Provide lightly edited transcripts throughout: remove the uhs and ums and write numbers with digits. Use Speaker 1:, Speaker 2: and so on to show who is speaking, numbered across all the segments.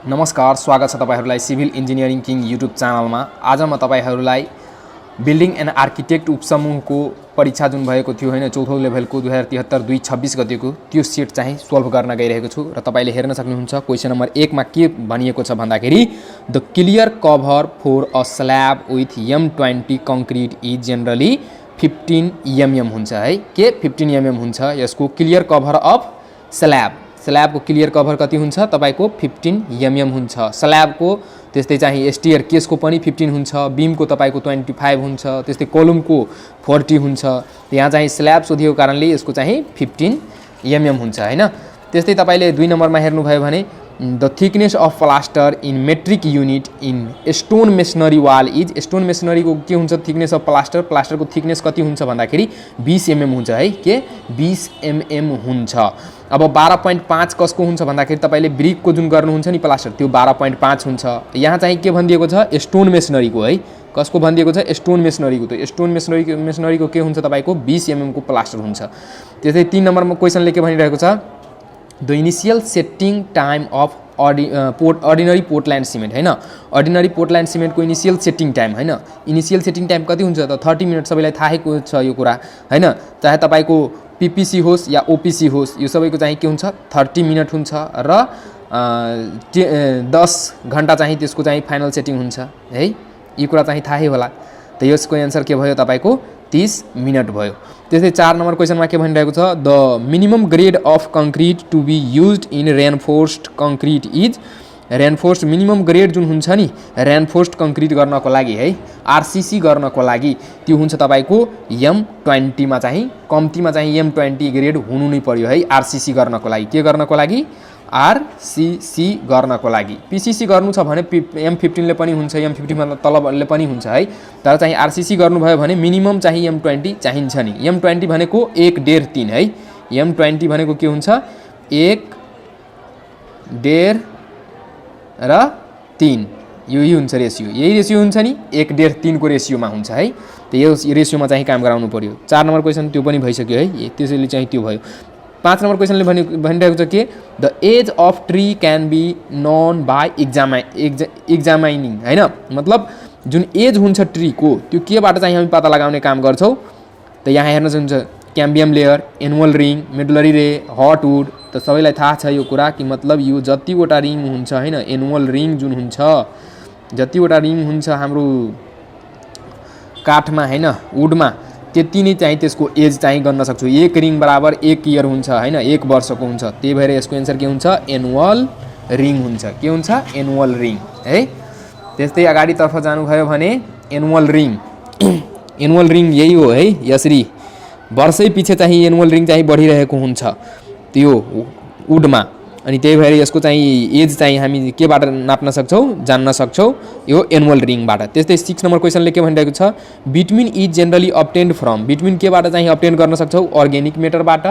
Speaker 1: नमस्कार, स्वागत छ तपाईहरुलाई सिभिल इन्जिनियरिङ किङ युट्युब च्यानलमा। आज म तपाईहरुलाई बिल्डिङ एन्ड आर्किटेक्ट उपसमूहको परीक्षा जुन भएको थियो हैन, चौथो लेभलको 2073-226 गतेको त्यो सेट चाहिँ सोल्भ गर्न गइरहेको छु र तपाईले हेर्न सक्नुहुन्छ। क्वेशन नम्बर 1 मा के भनिएको छ भन्दाखेरि the clear cover for a slab with M20 concrete is generally 15 mm हुन्छ है। के 15 mm हुन्छ यसको क्लियर कभर अफ स्ल्याब। स्ल्याबको क्लियर कभर कति हुन्छ तपाईको 15 mm हुन्छ। स्ल्याबको त्यस्तै चाहिँ स्टेयर केसको पनि 15 हुन्छ, बीमको तपाईको 25 हुन्छ, त्यस्तै कलमको 40 हुन्छ। यहाँ चाहिँ स्ल्याब सोधिएको कारणले यसको चाहिँ 15 mm हुन्छ हैन। त्यस्तै तपाईले 2 नम्बरमा हेर्नु भयो भने the thickness of plaster in metric unit in stone masonry wall is. Stone masonry को के हुन्छ थिकनेस अफ प्लास्टर। प्लास्टर को थिकनेस कति हुन्छ भन्दाखेरि 20 mm हुन्छ है। के 20 mm हुन्छ। अब 12.5 कसको हुन्छ भन्दाखेरि तपाईले ब्रिक को जुन गर्नुहुन्छ नि प्लास्टर त्यो 12.5 हुन्छ। यहाँ चाहिँ के भनिदिएको छ स्टोन मेसनरी को है। कसको भनिदिएको छ स्टोन मेसनरी को। त्यो स्टोन मेसनरी को के हुन्छ तपाईको 20 mm को प्लास्टर हुन्छ। त्यसै 3 नम्बरमा क्वेशनले के भनिरहेको छ the initial setting time of ordinary Portland cement हैन। अर्डिनरी पोर्टल्यान्ड सिमेन्ट को इनिशियल सेटिङ टाइम हैन। इनिशियल सेटिङ टाइम कति हुन्छ त 30 मिनट। सबैलाई थाहै छ यो कुरा हैन। चाहे तपाईको पीपीसी होस् या ओपीसी होस् यो सबैको चाहिँ के हुन्छ 30 मिनट हुन्छ र 10 घण्टा चाहिँ त्यसको चाहिँ फाइनल सेटिङ हुन्छ है। यो कुरा चाहिँ थाहै होला। त यसको आन्सर के भयो तपाईको 30 मिनट भयो। त्यसै 4 नम्बर क्वेशनमा के भनिरहेको छ the minimum grade of concrete to be used in reinforced concrete is. Reinforced minimum grade जुन हुन्छ नि रेनफोर्स्ड कंक्रीट गर्नको लागि है आरसीसी गर्नको लागि त्यो हुन्छ तपाईको M20 मा चाहिँ कम्तीमा चाहिँ M20 ग्रेड हुनु नै पर्यो है आरसीसी गर्नको लागि। के गर्नको लागि आरसीसी गर्नको लागि। पीसीसी गर्नु छ भने M15 ले पनि हुन्छ, M50 मा तलले पनि हुन्छ है। तर चाहिँ आरसीसी गर्नु भयो भने मिनिमम चाहिँ M20 चाहिन्छ नि। M20 भनेको 1.5-3 है। M20 भनेको के हुन्छ 1.5 र 3 यही हुन्छ रेशियो। यही रेशियो हुन्छ नि 1.5-3 को रेशियोमा हुन्छ है। त यो रेशियोमा चाहिँ काम गराउनु पर्यो। 4 नम्बर क्वेशन त्यो पनि भइसक्यो है। त्यसैले चाहिँ त्यो भयो। 5 नम्बर क्वेशनले भनिरहेको छ के the age of tree can be known by examining हैन। मतलब जुन एज हुन्छ ट्री को त्यो केबाट चाहिँ हामी पत्ता लगाउने काम गर्छौं। त यहाँ हेर्न सक्नुहुन्छ cambium layer, annual ring, medullary रे, हट वुड। त सबैलाई थाहा छ यो कुरा कि मतलब यो जतिवटा रिङ हुन्छ हैन एनुअल रिङ जुन हुन्छ जतिवटा रिङ हुन्छ हाम्रो काठमा हैन वुडमा त्यति नै चाहिँ त्यसको एज चाहिँ गर्न सक्छु। एक रिङ बराबर 1 इयर हुन्छ हैन 1 वर्षको हुन्छ। त्यही भएर यसको आन्सर के हुन्छ एनुअल रिङ हुन्छ। के हुन्छ एनुअल रिङ है। त्यस्तै अगाडितर्फ जानुभयो भने एनुअल रिङ एनुअल रिङ यही हो है। यसरी वर्षै पछि चाहिँ एनुअल रिङ चाहिँ बढिरहेको हुन्छ त्यो वुडमा। अनि त्यही भएर यसको चाहिँ एज चाहिँ हामी केबाट नाप्न सक्छौं जान्न सक्छौं यो एनुअल रिङबाट। त्यस्तै 6 नम्बर क्वेशनले के भनिरहेको छ बिटुविन इज जनरली अब्टेन्ड फ्रम। बिटुविन केबाट चाहिँ अब्टेन गर्न सक्छौं अर्ग्यानिक मेटरबाट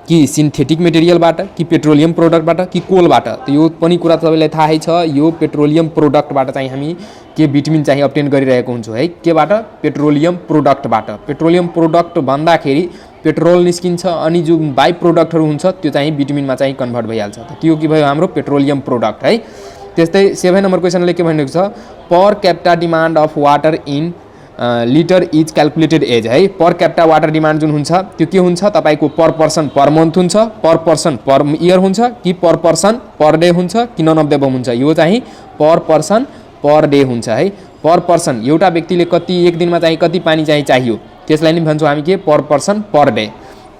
Speaker 1: कि सिन्थेटिक मेटेरियलबाट कि पेट्रोलियम प्रोडक्टबाट कि कोलबाट। त यो पनि कुरा सबैलाई थाहै छ यो पेट्रोलियम प्रोडक्टबाट चाहिँ हामी के बिटुविन चाहिँ अब्टेन गरिरहेको हुन्छौं है। केबाट पेट्रोलियम प्रोडक्टबाट। पेट्रोलियम प्रोडक्ट भन्दाखेरि पेट्रोल निस्किन्छ अनि जो बाइ प्रोडक्टहरु हुन्छ त्यो चाहिँ बिटुविनमा चाहिँ कन्भर्ट भइहाल्छ। त त्यो के भयो हाम्रो पेट्रोलियम प्रोडक्ट है। त्यस्तै 7 नम्बर क्वेशनले के भनिएको छ per capita demand of water in litre is calculated as है। पर क्यापिटा वाटर डिमान्ड जुन हुन्छ त्यो के हुन्छ तपाईको पर पर्सन पर मन्थ हुन्छ, पर पर्सन पर इयर हुन्छ कि पर पर्सन पर डे हुन्छ कि नन अफ द अबभ हुन्छ। यो चाहिँ पर पर्सन पर डे हुन्छ है। पर पर्सन एउटा व्यक्तिले कति एक दिनमा चाहिँ कति पानी चाहिँ चाहियो त्यसलाई नि भन्छौं हामी के पर पर्सन पर डे।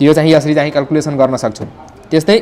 Speaker 1: यो चाहिँ यसरी चाहिँ क्याल्कुलेसन गर्न सक्छौं। त्यस्तै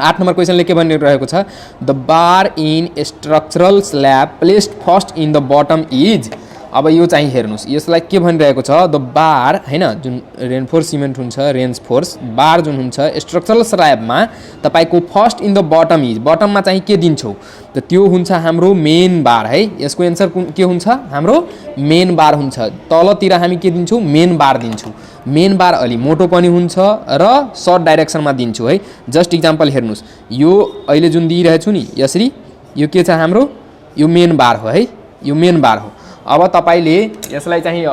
Speaker 1: 8 नम्बर क्वेशनले के भनिरहेको छ the bar in structural slab placed first in the bottom is. अब यो चाहिँ हेर्नुस् यसलाई के भनिरहेको छ द बार हैन जुन रेनफोर्स सिमेन्ट हुन्छ रेन्फोर्स बार जुन हुन्छ स्ट्रक्चरल स्ल्याबमा तपाईको first in the bottom is. बटममा चाहिँ के दिन्छौ त त्यो हुन्छ हाम्रो मेन बार है। यसको आन्सर के हुन्छ हाम्रो मेन बार हुन्छ। तलतिर हामी के दिन्छौ मेन बार दिन्छौ। मेन बार अलि मोटो पनि हुन्छ र सर्ट डाइरेक्सनमा दिन्छु है। जस्ट इक्जाम्पल हेर्नुस् यो अहिले जुन दिइरहेछु नि यसरी यो के छ हाम्रो यो मेन बार हो है। यो मेन बार हो। अब तपाईले यसलाई चाहिँ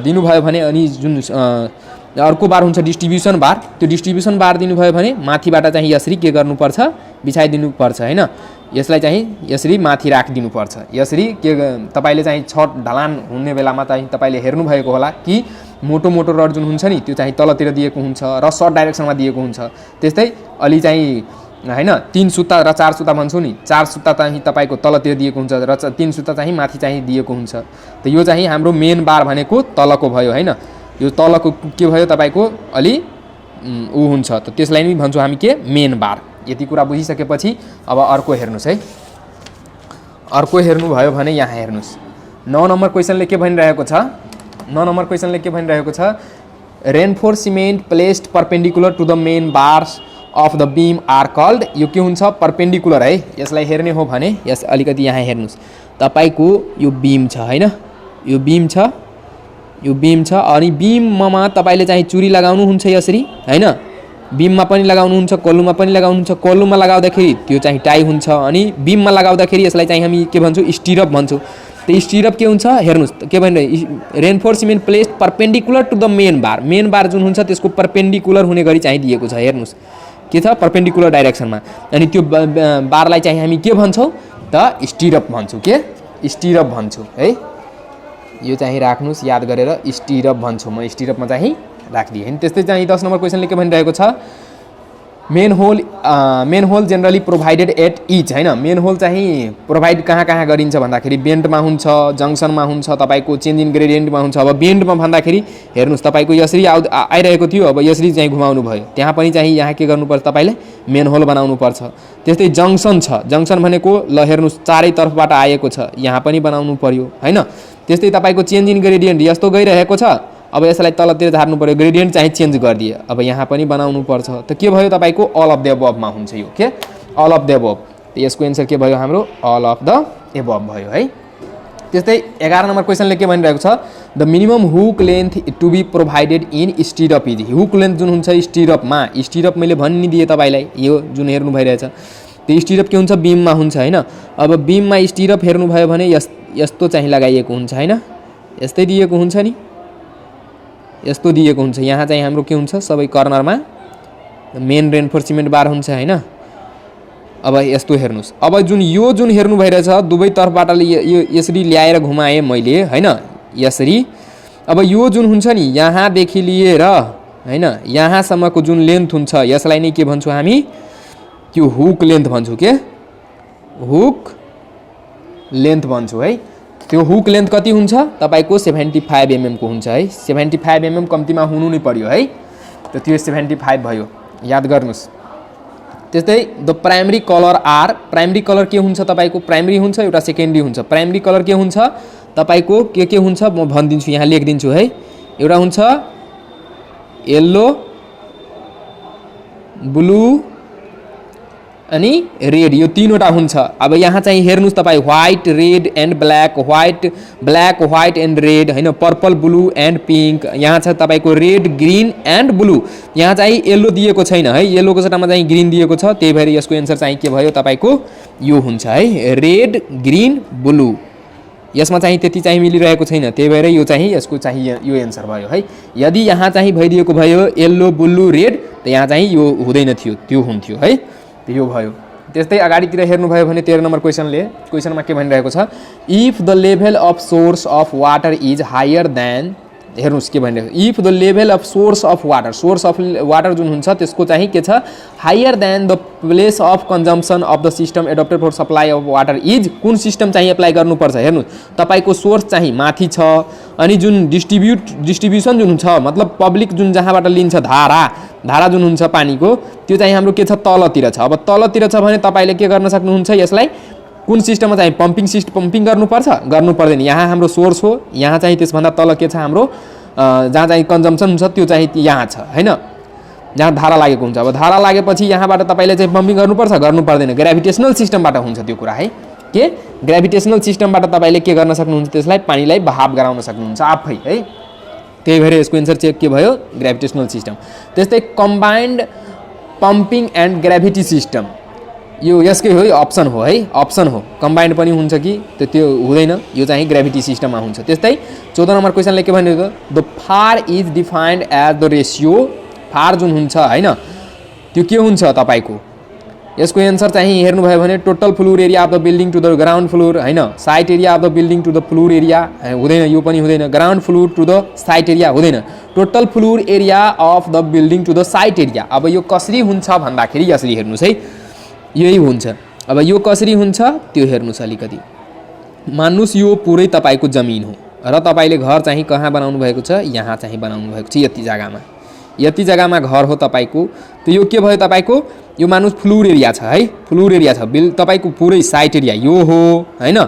Speaker 1: दिनुभयो भने अनि जुन अर्को बार हुन्छ डिस्ट्रिब्युसन बार। त्यो डिस्ट्रिब्युसन बार दिनुभयो भने माथिबाट चाहिँ यसरी के गर्नुपर्छ, बिछाइदिनुपर्छ हैन। यसलाई चाहिँ यसरी माथि राखिदिनुपर्छ। यसरी के तपाईले चाहिँ छत ढलान हुने बेलामा चाहिँ तपाईले हेर्नु भएको होला कि मोटो मोटो रड जुन हुन्छ नि त्यो चाहिँ तलतिर दिएको हुन्छ र सर्ट डाइरेक्सनमा दिएको हुन्छ। त्यस्तै अलि चाहिँ हैन 3 सुत्ता र 4 सुत्ता भन्छौ नि, 4 सुत्ता चाहिँ तपाईको तलतिर दिएको हुन्छ र 3 सुत्ता चाहिँ माथि चाहिँ दिएको हुन्छ। त यो चाहिँ हाम्रो मेन बार भनेको तलको भयो हैन। यो तलको के भयो तपाईको अलि उ हुन्छ, त त्यसलाई नै भन्छौँ हामी के मेन बार। यति कुरा बुझिसकेपछि अब अर्को हेर्नुस् है। अर्को हेर्नु भयो भने यहाँ हेर्नुस् 9 नम्बर क्वेशनले के भनिरहेको छ। 9 नम्बर क्वेशनले के भनिरहेको छ, reinforcement placed perpendicular to the main bars of the beam are called. यो के हुन्छ, परपेन्डिकुलर है। यसलाई हेर्ने हो भने यस अलिकति यहाँ हेर्नुस्, तपाईको यो बीम छ हैन, यो बीम छ, यो बीम छ अनि बीममा तपाईले चाहिँ चुरी लगाउनु हुन्छ यसरी हैन। बीममा पनि लगाउनु हुन्छ, कोलुममा पनि लगाउनु हुन्छ। कोलुममा लगाउँदाखेरि त्यो चाहिँ टाई हुन्छ अनि बीममा लगाउँदाखेरि यसलाई चाहिँ हामी के भन्छौँ, स्टिरअप भन्छौँ। त स्टिरअप के हुन्छ हेर्नुस् के भनिरहेको, reinforcement placed perpendicular to the main bar. Main bar जुन हुन्छ त्यसको परपेन्डिकुलर हुने गरी चाहिँ दिएको छ। हेर्नुस् के छ, परपेन्डिकुलर डाइरेक्सनमा। अनि त्यो बारलाई चाहिँ हामी के भन्छौँ त, स्टिरअप भन्छौँ। के स्टिरअप भन्छौँ है। यो चाहिँ राख्नुस् याद गरेर, स्टिरअप भन्छौँ। म स्टिरअपमा चाहिँ राखिदिएँ हैन। त्यस्तै चाहिँ 10 नम्बर क्वेशनले के भनिरहेको छ, manhole generally provided at each हैन। मेन होल चाहिँ प्रोभाइड कहाँ कहाँ गरिन्छ भन्दाखेरि बेन्डमा हुन्छ, जङ्सनमा हुन्छ, तपाईको चेन्ज इन ग्रेडियन्टमा हुन्छ। अब बेन्डमा भन्दाखेरि हेर्नुस् तपाईको यसरी आइरहेको थियो, अब यसरी चाहिँ घुमाउनु भयो, त्यहाँ पनि चाहिँ यहाँ के गर्नुपर्छ, तपाईले मेन होल बनाउनु पर्छ। त्यस्तै जङ्सन छ, जङ्सन भनेको ल हेर्नुस् चारै तर्फबाट आएको छ, यहाँ पनि बनाउनु पर्यो हैन। त्यस्तै तपाईको चेन्ज इन ग्रेडियन्ट यस्तो गइरहेको छ, अब यसलाई तलतिर झार्नु पर्यो, ग्रेडियन्ट चाहिँ चेन्ज गरिदिए, अब यहाँ पनि बनाउनु पर्छ। त के भयो तपाईको अल अफ द एबभमा हुन्छ यो के अल अफ द एबभ। त यसको एन्सर के भयो हाम्रो अल अफ द एबभ भयो है। त्यस्तै 11 नम्बर क्वेशनले के भनिरहेको छ, the minimum hook length to be provided in stirrup is. Hook length जुन हुन्छ स्टिरअपमा, स्टिरअप मैले भनिदिएँ तपाईँलाई, यो जुन हेर्नु भइरहेछ त्यो स्टिरअप के हुन्छ, बीममा हुन्छ हैन। अब बीममा स्टिरअप हेर्नुभयो भने यस्तो चाहिँ लगाइएको हुन्छ हैन, यस्तै दिएको हुन्छ नि, यस्तो दिएको हुन्छ। यहाँ चाहिँ हाम्रो के हुन्छ, सबै कर्नरमा मेन रेनफोर्समेन्ट बार हुन्छ हैन। अब यस्तो हेर्नुस्, अब जुन हेर्नु भइरहेछ दुवै तर्फबाट यो यसरी ल्याएर घुमाएँ मैले हैन, यसरी। अब यो जुन हुन्छ नि यहाँदेखि लिएर हैन यहाँसम्मको जुन लेन्थ हुन्छ यसलाई नै के भन्छौँ हामी, त्यो हुक लेन्थ भन्छौँ। के हुक लेन्थ भन्छौँ है। त्यो हुक लेन्थ कति हुन्छ तपाईको 75 mm को हुन्छ है। 75 mm कम्तीमा हुनु नै पर्यो है। त त्यो 75 भयो, याद गर्नुस्। त्यस्तै the primary colour are, primary colour के हुन्छ तपाईको, प्राइमरी हुन्छ एउटा सेकेन्डरी हुन्छ। प्राइमरी कलर के हुन्छ तपाईको, के हुन्छ म भनिदिन्छु, यहाँ लेखिदिन्छु है। एउटा हुन्छ येल्लो, ब्लू अनि रेड, यो तीनवटा हुन्छ। अब यहाँ चाहिँ हेर्नुस् तपाईँ white red and black, black white and red हैन, पर्पल ब्लू एन्ड पिङ्क। यहाँ छ तपाईको रेड ग्रीन एन्ड ब्लू। यहाँ चाहिँ येल्लो दिएको छैन है, येल्लोको सट्टामा चाहिँ ग्रीन दिएको छ, त्यही भएर यसको एन्सर चाहिँ के भयो तपाईको यो हुन्छ है, रेड ग्रीन ब्लू। यसमा चाहिँ त्यति चाहिँ मिलिरहेको छैन, त्यही भएर यो चाहिँ यसको चाहिँ यो एन्सर भयो है। यदि यहाँ चाहिँ भइदिएको भयो येल्लो ब्लू रेड त यहाँ चाहिँ यो हुँदैन थियो, त्यो हुन्थ्यो है। यो भयो। त्यस्तै अगाडितिर हेर्नुभयो भने 13 नम्बर क्वेशनमा के भनिरहेको छ, if the level of source of water is higher than, हेर्नुस् के भनिरहेको, if the level of source of water जुन हुन्छ त्यसको चाहिँ के छ, higher than the place of consumption of the system adopted for supply of water is. कुन सिस्टम चाहिँ एप्लाई गर्नुपर्छ, हेर्नु तपाईको सोर्स चाहिँ माथि छ अनि जुन डिस्ट्रिब्युसन जुन छ मतलब पब्लिक जुन जहाँबाट लिन्छ धारा जुन हुन्छ पानीको त्यो चाहिँ हाम्रो के छ, तलतिर छ। अब तलतिर छ भने तपाईले के गर्न सक्नुहुन्छ, यसलाई कुन सिस्टममा चाहिँ पम्पिङ गर्नु पर्दैन। यहाँ हाम्रो सोर्स हो, यहाँ चाहिँ त्यसभन्दा तल के छ हाम्रो जहाँ चाहिँ कन्जम्पसन हुन्छ त्यो चाहिँ यहाँ छ हैन, जहाँ धारा लागेको हुन्छ। अब धारा लागेपछि यहाँबाट तपाईले चाहिँ पम्पिङ गर्नु पर्दैन, ग्रेभिटेसनल सिस्टमबाट हुन्छ त्यो कुरा है। के ग्रेभिटेसनल सिस्टमबाट तपाईले के गर्न सक्नुहुन्छ, त्यसलाई पानीलाई बहाव गराउन सक्नुहुन्छ आफै है। त्यही भएर यसको एन्सर चाहिँ के भयो, ग्रेभिटेसनल सिस्टम। त्यस्तै combined pumping and gravity system, यो यसकै हो, अप्सन हो है, अप्सन हो। कम्बाइन्ड पनि हुन्छ कि त्यो हुँदैन, यो चाहिँ ग्रेभिटी सिस्टममा हुन्छ। त्यस्तै 14 नम्बर क्वेसनले के भनेको, the FAR is defined as the ratio. FAR जुन हुन्छ हैन त्यो के हुन्छ तपाईको, यसको एन्सर चाहिँ हेर्नुभयो भने total floor area of the building to the ground floor हैन, site area of the building to the floor area हुँदैन, यो पनि हुँदैन। Ground floor to the site area हुँदैन, total floor area of the building to the site area. अब यो कसरी हुन्छ भन्दाखेरि यसरी हेर्नुस् है, यही हुन्छ। अब यो कसरी हुन्छ त्यो हेर्नुस् अलिकति। मान्नुस् यो पुरै तपाईको जमिन हो र तपाईले घर चाहिँ कहाँ बनाउनु भएको छ, यहाँ चाहिँ बनाउनु भएको छ, यति जग्गामा घर हो तपाईको। त्यो यो के भयो तपाईको, यो मान्नुस् फ्लोर एरिया छ है, फ्लोर एरिया छ तपाईको पुरै साइट एरिया यो हो हैन,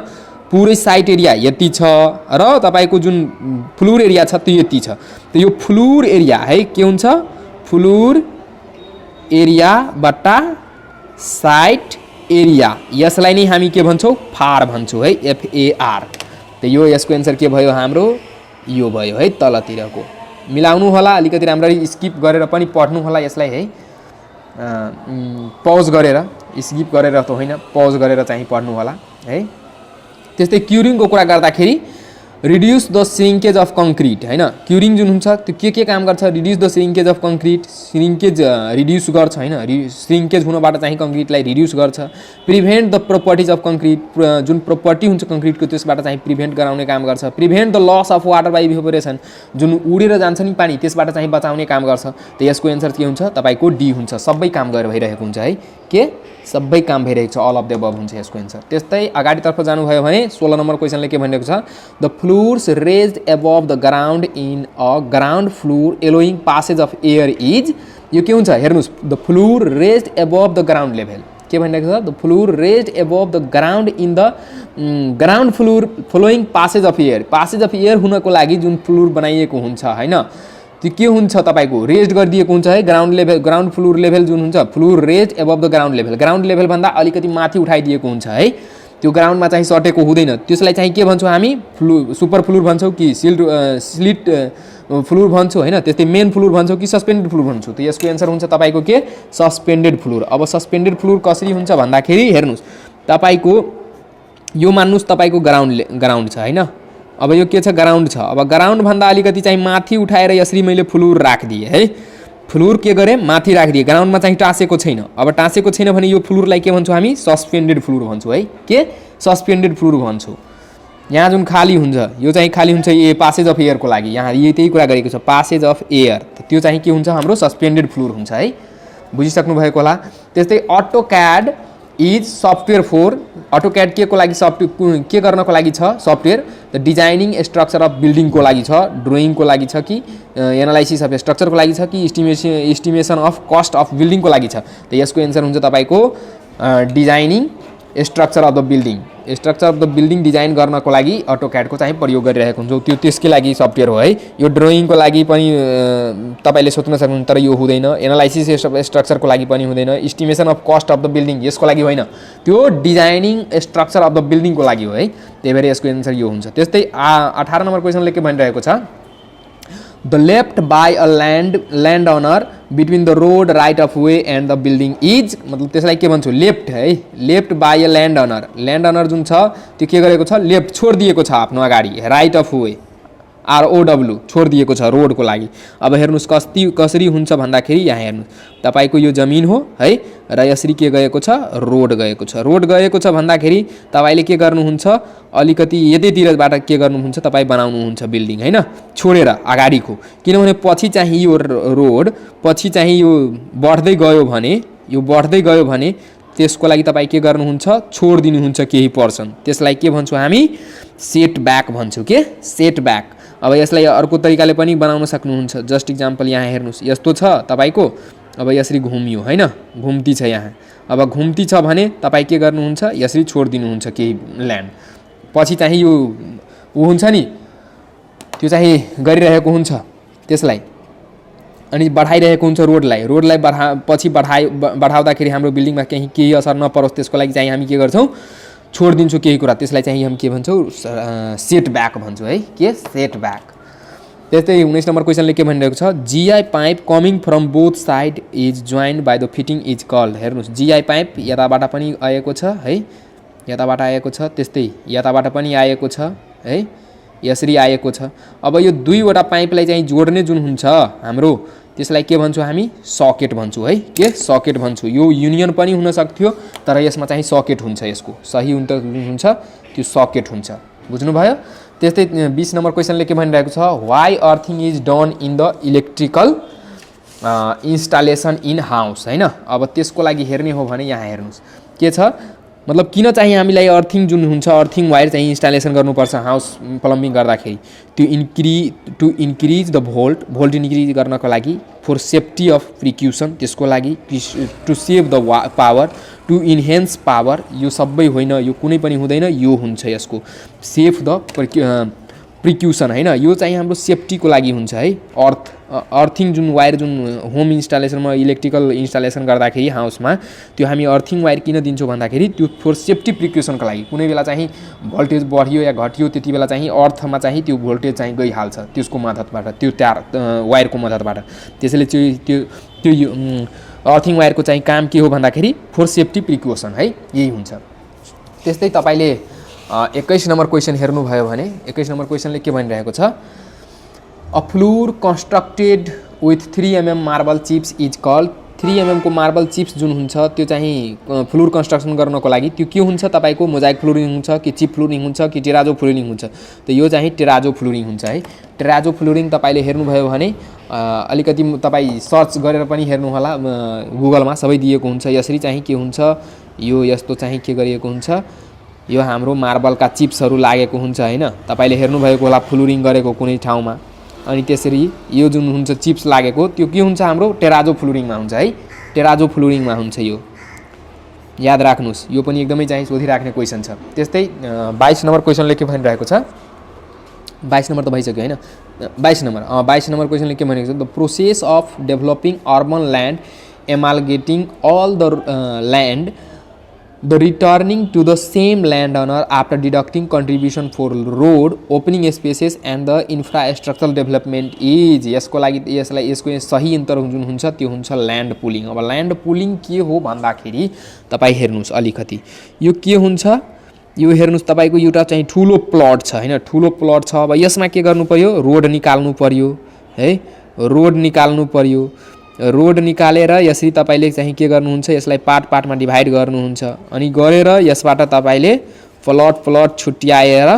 Speaker 1: पुरै साइट एरिया यति छ र तपाईको जुन फ्लोर एरिया छ त्यो यति छ। त्यो यो फ्लोर एरिया है के हुन्छ, फ्लोर एरिया बट्टा साइट एरिया, यसलाई नै हामी के भन्छौँ, फार भन्छौँ है, FAR। त यो यसको एन्सर के भयो हाम्रो, यो भयो है तलतिरको। मिलाउनु होला अलिकति राम्ररी, स्किप गरेर पनि पढ्नु होला यसलाई है, पज गरेर, स्किप गरेर त होइन, पज गरेर चाहिँ पढ्नु होला है। त्यस्तै क्युरिङको कुरा गर्दाखेरि reduce the shrinkage of concrete हैन, क्युरिङ जुन हुन्छ त्यो के काम गर्छ, reduce the shrinkage of concrete, shrinkage reduce गर्छ हैन, श्रिङ्केज हुनबाट चाहिँ कङ्क्रिटलाई रिड्युस गर्छ। Prevent the properties of concrete, जुन प्रोपर्टी हुन्छ कङ्क्रिटको त्यसबाट चाहिँ प्रिभेन्ट गराउने काम गर्छ। Prevent the loss of water by evaporation, जुन उडेर जान्छ नि पानी त्यसबाट चाहिँ बचाउने काम गर्छ। त यसको एन्सर के हुन्छ तपाईको डी हुन्छ, सबै काम गरेर भइरहेको हुन्छ है, के सबै काम भइरहेको छ, अल अफ द अबभ हुन्छ यसको एन्सर। त्यस्तै अगाडितर्फ जानुभयो भने 16 नम्बर क्वेसनले के भनिरहेको छ, the floors raised above the ground in a ground floor allowing passage of air is, यो के हुन्छ हेर्नुस्, the floor raised above the ground level, के भनिरहेको छ, the floor raised above the ground in the ground floor flowing passage of air. Passage of air हुनको लागि जुन फ्लोर बनाइएको हुन्छ हैन, त्यो के हुन्छ तपाईको रेज्ड गरिदिएको हुन्छ है, ground level, ground floor level जुन हुन्छ, floor raised above the ground level, ground level भन्दा अलिकति माथि उठाइदिएको हुन्छ है, त्यो ग्राउन्डमा चाहिँ सटेको हुँदैन, त्यसलाई चाहिँ के भन्छौँ हामी, सुपर फ्लोर भन्छौँ कि स्लिट फ्लोर भन्छौँ हैन, त्यस्तै मेन फ्लोर भन्छौँ कि सस्पेन्डेड फ्लोर भन्छौँ। त यसको एन्सर हुन्छ तपाईको के, सस्पेन्डेड फ्लोर। अब सस्पेन्डेड फ्लोर कसरी हुन्छ भन्दाखेरि हेर्नुस्, तपाईको यो मान्नुस् तपाईको ग्राउन्ड छ हैन, अब यो के छ, ग्राउन्ड छ। अब ग्राउन्ड भन्दा अलिकति चाहिँ माथि उठाएर यसरी मैले फ्लोर राखिदिएँ है, फ्लोर के गरेँ माथि राखिदिएँ, ग्राउन्डमा चाहिँ टाँसेको छैन। अब टाँसेको छैन भने यो फ्लोरलाई के भन्छौँ हामी, सस्पेन्डेड फ्लोर भन्छौँ है, के सस्पेन्डेड फ्लोर भन्छौँ। यहाँ जुन खाली हुन्छ यो चाहिँ खाली हुन्छ ए पासेज अफ एयरको लागि, यहाँ त्यही कुरा गरेको छ, पासेज अफ एयर, त्यो चाहिँ के हुन्छ हाम्रो सस्पेन्डेड फ्लोर हुन्छ है, बुझिसक्नु भएको होला। त्यस्तै AutoCAD is software for, AutoCAD के को लागि, सफ्टवेयर के गर्नको लागि छ, software the designing structure of बिल्डिङको लागि छ, ड्रोइङको लागि छ कि एनालाइसिस अफ स्ट्रक्चरको लागि छ कि एस्टिमेसन अफ कस्ट अफ बिल्डिङको लागि छ। त यसको एन्सर हुन्छ तपाईको designing structure of the building, structure of the building design गर्नको लागि अटोक्याडको चाहिँ प्रयोग गरिरहेको हुन्छौँ, त्यो त्यसकै लागि सफ्टवेयर हो है। यो ड्रोइङको लागि पनि तपाईले सोच्न सक्नुहुन्छ, तर यो हुँदैन। एनालाइसिस स्ट्रक्चरको लागि पनि हुँदैन। Estimation of cost of the building यसको लागि होइन, त्यो डिजाइनिङ स्ट्रक्चर अफ द बिल्डिङको लागि हो है, त्यही भएर यसको एन्सर यो हुन्छ। त्यस्तै 18 नम्बर क्वेसनले के भनिरहेको छ, the left by a land owner between the road right of way and the building is, मतलब त्यसलाई के भन्छौँ, लेफ्ट है, left by a land owner जुन छ त्यो के गरेको छ, लेफ्ट छोडिदिएको छ आफ्नो अगाडि, राइट अफ वे ROW छोडिदिएको छ रोडको लागि। अब हेर्नुस् कसरी हुन्छ भन्दाखेरि यहाँ हेर्नुहोस् तपाईको यो जमिन हो है र यसरी के गएको छ, रोड गएको छ। रोड गएको छ भन्दाखेरि तपाईले के गर्नुहुन्छ, अलिकति यतैतिरबाट के गर्नुहुन्छ, तपाई बनाउनुहुन्छ बिल्डिङ हैन, छोडेर अगाडिको, किनभने पछि चाहिँ यो रोड पछि चाहिँ यो बढ्दै गयो भने त्यसको लागि तपाई के गर्नुहुन्छ, छोडिदिनुहुन्छ केही पर्सन, त्यसलाई के भन्छौँ हामी, सेट ब्याक भन्छौँ, के सेट ब्याक। अब यसलाई अर्को तरिकाले पनि बनाउन सक्नुहुन्छ, जस्ट इक्जाम्पल यहाँ हेर्नुस् यस्तो छ तपाईको, अब यसरी घुमियो हैन, घुम्ती छ यहाँ, अब घुम्ती छ भने तपाई के गर्नुहुन्छ, यसरी छोडिदिनुहुन्छ केही ल्यान्ड, पछि चाहिँ यो उ हुन्छ नि त्यो चाहिँ गरिरहेको हुन्छ त्यसलाई, अनि बढाइरहेको हुन्छ रोडलाई पछि बढाउँदाखेरि हाम्रो बिल्डिङमा केही असर नपरोस् त्यसको लागि चाहिँ हामी के गर्छौँ, छोडिदिन्छौँ केही कुरा, त्यसलाई चाहिँ हामी के भन्छौँ, सेट ब्याक भन्छौँ है, के सेट ब्याक। त्यस्तै 19 नम्बर क्वेसनले के भनिरहेको छ GI pipe coming from both side is joined by the fitting is called. हेर्नुहोस् जीआई पाइप यताबाट पनि आएको छ है, यताबाट आएको छ, त्यस्तै यताबाट पनि आएको छ है, यसरी आएको छ। अब यो दुईवटा पाइपलाई चाहिँ जोड्ने जुन हुन्छ हाम्रो त्यसलाई के भन्छौँ हामी सकेट भन्छौँ है, के सकेट भन्छौँ। यो युनियन पनि हुन सक्थ्यो तर यसमा चाहिँ सकेट हुन्छ, यसको सही हुन्छ त्यो सकेट हुन्छ, बुझ्नुभयो। त्यस्तै 20 नम्बर क्वेसनले के भनिरहेको छ why earthing is done in the electrical installation in house हैन। अब त्यसको लागि हेर्ने हो भने यहाँ हेर्नुहोस् के छ, मतलब किन चाहिँ हामीलाई अर्थिङ जुन हुन्छ अर्थिङ वायर चाहिँ इन्स्टलेसन गर्नुपर्छ हाउस प्लम्बिङ गर्दाखेरि, त्यो to increase the volt increase गर्नको लागि, फर सेफ्टी अफ प्रिक्युसन त्यसको लागि, to save the power, to enhance power, यो सबै होइन, यो कुनै पनि हुँदैन, यो हुन्छ यसको सेफ द प्रिक्युसन हैन। यो चाहिँ हाम्रो सेफ्टीको लागि हुन्छ है। अर्थिङ जुन वायर जुन होम इन्स्टलेसनमा इलेक्ट्रिकल इन्स्टलेसन गर्दाखेरि हाउसमा त्यो हामी अर्थिङ वायर किन दिन्छौँ भन्दाखेरि त्यो फर सेफ्टी प्रिक्युसनको लागि, कुनै बेला चाहिँ भोल्टेज बढ्यो या घट्यो त्यति बेला चाहिँ अर्थमा चाहिँ त्यो भोल्टेज चाहिँ गइहाल्छ त्यसको मद्दतबाट, त्यो तार वायरको मद्दतबाट। त्यसैले त्यो अर्थिङ वायरको चाहिँ काम के हो भन्दाखेरि फर सेफ्टी प्रिक्युसन है, यही हुन्छ। त्यस्तै तपाईले 21 नम्बर क्वेसन हेर्नुभयो भने 21 नम्बर क्वेसनले के भनिरहेको छ a floor constructed with 3 mm marble chips is called. 3 mm को मार्बल चिप्स जुन हुन्छ त्यो चाहिँ फ्लोर कन्स्ट्रक्सन गर्नको लागि त्यो के हुन्छ तपाईको मोजाइक फ्लोरिङ हुन्छ कि चिप फ्लोरिङ हुन्छ कि टेराजो फ्लोरिङ हुन्छ, त यो चाहिँ टेराजो फ्लोरिङ हुन्छ है। टेराजो फ्लोरिङ तपाईले हेर्नुभयो भने अलिकति तपाई सर्च गरेर पनि हेर्नु होला, गुगलमा सबै दिएको हुन्छ। यसरी चाहिँ के हुन्छ, यो यस्तो चाहिँ के गरिएको हुन्छ, यो हाम्रो मार्बलका चिप्सहरू लागेको हुन्छ हैन, तपाईले हेर्नुभएको होला फ्लोरिङ गरेको कुनै ठाउँमा। अनि त्यसरी यो जुन हुन्छ चिप्स लागेको त्यो के हुन्छ हाम्रो टेराजो फ्लोरिङमा हुन्छ है, टेराजो फ्लोरिङमा हुन्छ, यो याद राख्नुस्, यो पनि एकदमै चाहिँ सोधिराख्ने क्वेसन छ। त्यस्तै 22 नम्बर क्वेसनले के भनिरहेको छ, 22 नम्बर त भइसक्यो हैन, 22 नम्बर क्वेसनले के भनेको छ the process of developing urban land amalgamating all the land the returning to the same land owner after deducting contribution for road opening spaces and the infrastructural development is. यसको लागि यसको सही अन्तर जुन हुन्छ त्यो हुन्छ ल्यान्ड पुलिङ। अब ल्यान्ड पुलिङ के हो भन्दाखेरि तपाईँ हेर्नुहोस् अलिकति यो के हुन्छ, यो हेर्नुहोस् तपाईको एउटा चाहिँ ठुलो प्लट छ हैन, ठुलो प्लट छ। अब यसमा के गर्नु पर्यो, रोड निकाल्नु पर्यो है, रोड निकाल्नु पर्यो। रोड निकालेर यसरी तपाईले चाहिँ के गर्नुहुन्छ, यसलाई पार्टमा डिभाइड गर्नुहुन्छ अनि गरेर यसबाट तपाईले प्लट छुट्याएर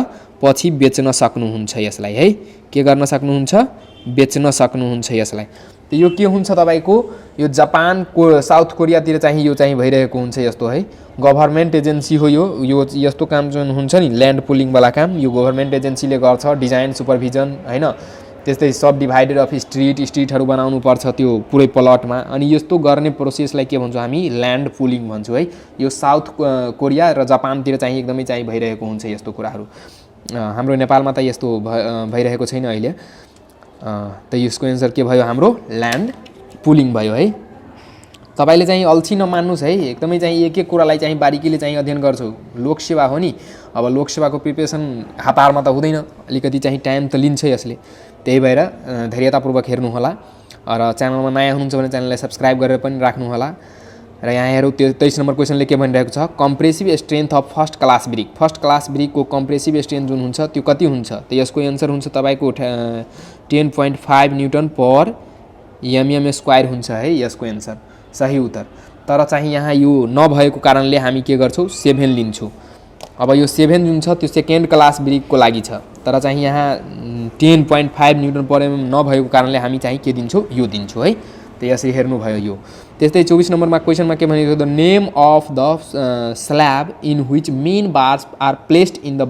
Speaker 1: पछि बेच्न सक्नुहुन्छ यसलाई है, के गर्न सक्नुहुन्छ, बेच्न सक्नुहुन्छ यसलाई। त यो के हुन्छ तपाईको, यो जापान को साउथ कोरियातिर चाहिँ यो चाहिँ भइरहेको हुन्छ यस्तो है, गभर्नमेन्ट एजेन्सी हो यो यस्तो काम जुन हुन्छ नि ल्यान्ड पुलिङ वाला काम, यो गभर्नमेन्ट एजेन्सीले गर्छ, डिजाइन सुपरभिजन हैन। त्यस्तै सब डिभाइडेड अफ स्ट्रिटहरू बनाउनु पर्छ त्यो पुरै प्लटमा, अनि यस्तो गर्ने प्रोसेसलाई के भन्छौँ हामी ल्यान्ड पुलिङ भन्छौँ है। यो साउथ कोरिया र जापानतिर चाहिँ एकदमै चाहिँ भइरहेको हुन्छ यस्तो कुराहरू, हाम्रो नेपालमा त यस्तो भइरहेको छैन अहिले। त यसको एन्सर के भयो, हाम्रो ल्यान्ड पुलिङ भयो है। तपाईले चाहिँ अल्छी नमान्नुस् है, एकदमै चाहिँ एक कुरालाई चाहिँ बारीकीले चाहिँ अध्ययन गर्छु, लोकसेवा हो नि। अब लोकसेवाको प्रिपरेसन हतारमा त हुँदैन, अलिकति चाहिँ टाइम त लिन्छ यसले, त्यही भएर धैर्यतापूर्वक हेर्नु होला। र च्यानलमा नयाँ हुनुहुन्छ भने च्यानललाई सब्स्क्राइब गरेर पनि राख्नु होला। र यहाँ हेरौँ 23 नम्बर क्वेसनले के भनिरहेको छ compressive strength of first class brick. First class ब्रिकको कम्प्रेसिभ स्ट्रेन्थ जुन हुन्छ त्यो कति हुन्छ, त यसको एन्सर हुन्छ तपाईको 10.5 न्युटन पर mm स्क्वायर हुन्छ है यसको एन्सर, सही उत्तर। तर चाहिँ यहाँ यो नभएको कारणले हामी के गर्छौँ, 7 लिन्छौँ। अब यो 7 जुन छ त्यो सेकेन्ड क्लास ब्रिकको लागि छ, तर चाहिँ यहाँ 10.5 न्युटन पर mm नभएको कारणले हामी चाहिँ के दिन्छौँ, यो दिन्छौँ है। त यसरी हेर्नुभयो यो। त्यस्तै 24 नम्बरमा क्वेसनमा के भनेको छ the name of the slab in which main bars are placed in the